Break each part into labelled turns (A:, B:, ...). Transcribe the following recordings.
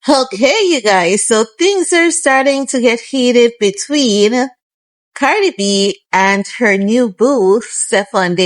A: Okay, you guys, so things are starting to get heated between Cardi B and her new boo, Stefon.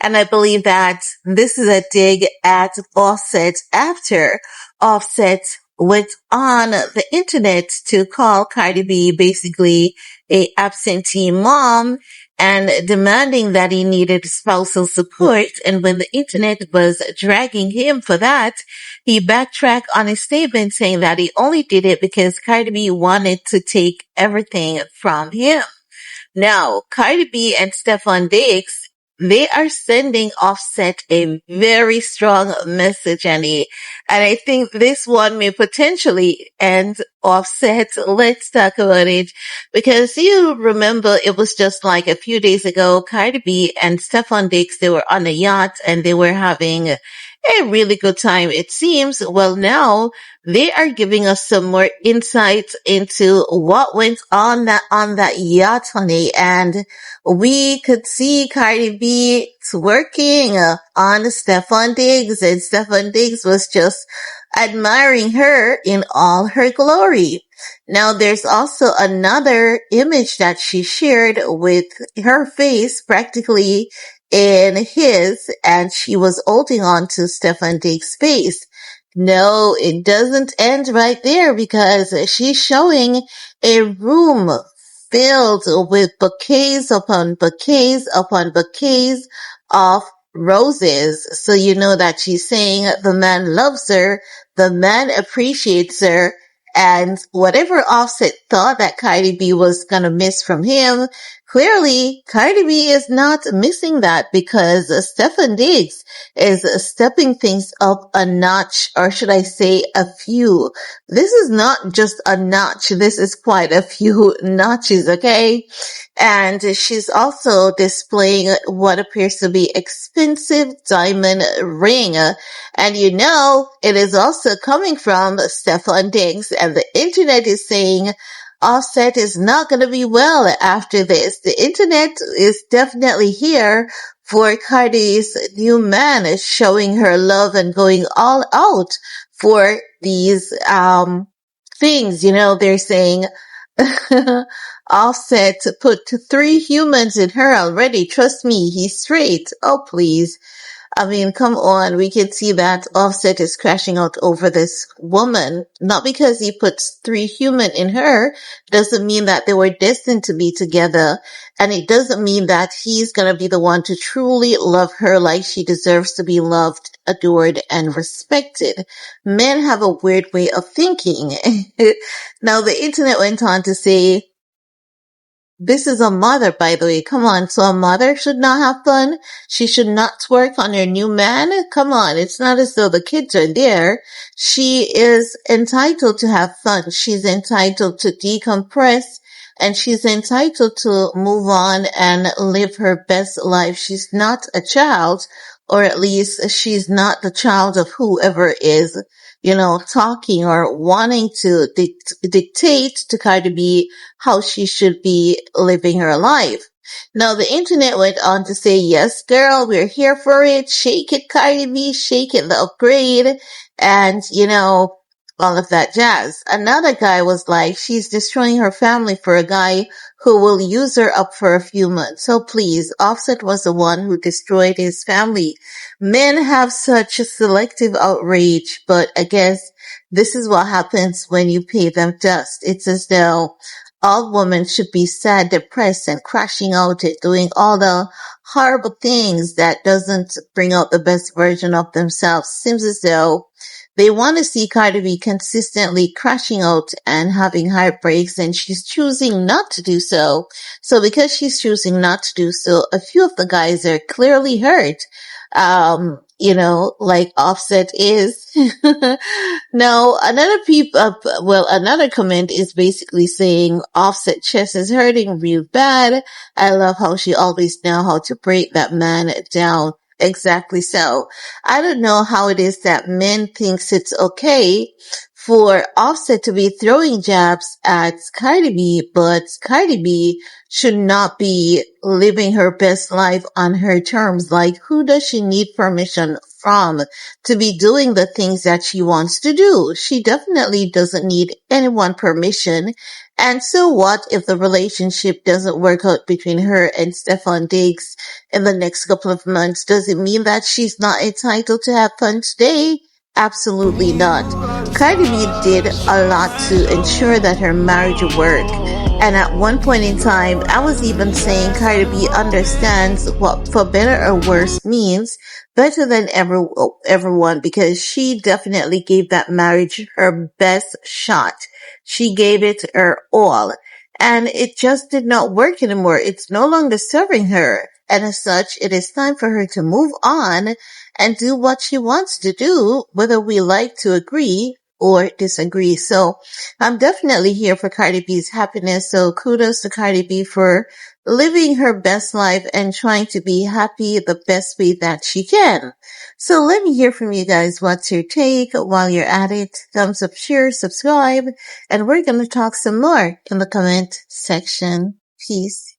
A: And I believe that this is a dig at Offset after Offset went on the internet to call Cardi B basically a absentee mom and demanding that he needed spousal support. And when the internet was dragging him for that, he backtracked on his statement saying that he only did it because Cardi B wanted to take everything from him. Now, Cardi B and Stefon, they are sending Offset a very strong message, and I think this one may potentially end Offset. Let's talk about it, because you remember it was just like a few days ago, Cardi B and Stefon, they were on a yacht and they were having a really good time, it seems. Well, now they are giving us some more insight into what went on that yacht, honey. And we could see Cardi B twerking on Stefon, and Stefon was just admiring her in all her glory. Now, there's also another image that she shared with her face practically in his, and she was holding on to Stefon face. No, it doesn't end right there, because she's showing a room filled with bouquets upon bouquets upon bouquets of roses. So you know that she's saying the man loves her, the man appreciates her, and whatever Offset thought that Cardi B was gonna miss from him, clearly Cardi B is not missing that, because Stefon is stepping things up a notch, or should I say a few. This is not just a notch, this is quite a few notches, okay? And she's also displaying what appears to be expensive diamond ring. And you know, it is also coming from Stefon, and the internet is saying Offset is not going to be well after this. The internet is definitely here for Cardi's new man, showing her love and going all out for these things. You know, they're saying Offset put 3 humans in her already. Trust me, he's straight. Oh, please. I mean, come on. We can see that Offset is crashing out over this woman. Not because he puts 3 human in her doesn't mean that they were destined to be together. And it doesn't mean that he's going to be the one to truly love her like she deserves to be loved, adored, and respected. Men have a weird way of thinking. Now, the internet went on to say, this is a mother, by the way. Come on. So a mother should not have fun. She should not twerk on her new man. Come on. It's not as though the kids are there. She is entitled to have fun. She's entitled to decompress, and she's entitled to move on and live her best life. She's not a child, or at least she's not the child of whoever is, you know, talking or wanting to dictate to Cardi B how she should be living her life. Now, the internet went on to say, yes, girl, we're here for it. Shake it, Cardi B, shake it, the upgrade. And, you know, all of that jazz. Another guy was like, she's destroying her family for a guy who will use her up for a few months. So please, Offset was the one who destroyed his family. Men have such a selective outrage, but I guess this is what happens when you pay them dust. It's as though all women should be sad, depressed, and crashing out at doing all the horrible things that doesn't bring out the best version of themselves. Seems as though they want to see Cardi B consistently crashing out and having heartbreaks, and she's choosing not to do so. So because she's choosing not to do so, a few of the guys are clearly hurt. You know, like Offset is. Now, another comment is basically saying Offset chest is hurting real bad. I love how she always know how to break that man down. Exactly so. I don't know how it is that men thinks it's okay for Offset to be throwing jabs at Cardi B, but Cardi B should not be living her best life on her terms. Like, who does she need permission from to be doing the things that she wants to do. She definitely doesn't need anyone's permission. And so what if the relationship doesn't work out between her and Stefon Diggs in the next couple of months? Does it mean that she's not entitled to have fun today? Absolutely not. Cardi B did a lot to ensure that her marriage worked. And at one point in time, I was even saying Cardi B understands what for better or worse means better than everyone, because she definitely gave that marriage her best shot. She gave it her all. And it just did not work anymore. It's no longer serving her. And as such, it is time for her to move on and do what she wants to do, whether we like to agree or disagree. So I'm definitely here for Cardi B's happiness. So kudos to Cardi B for living her best life and trying to be happy the best way that she can. So let me hear from you guys. What's your take? While you're at it, thumbs up, share, subscribe, and we're going to talk some more in the comment section. Peace.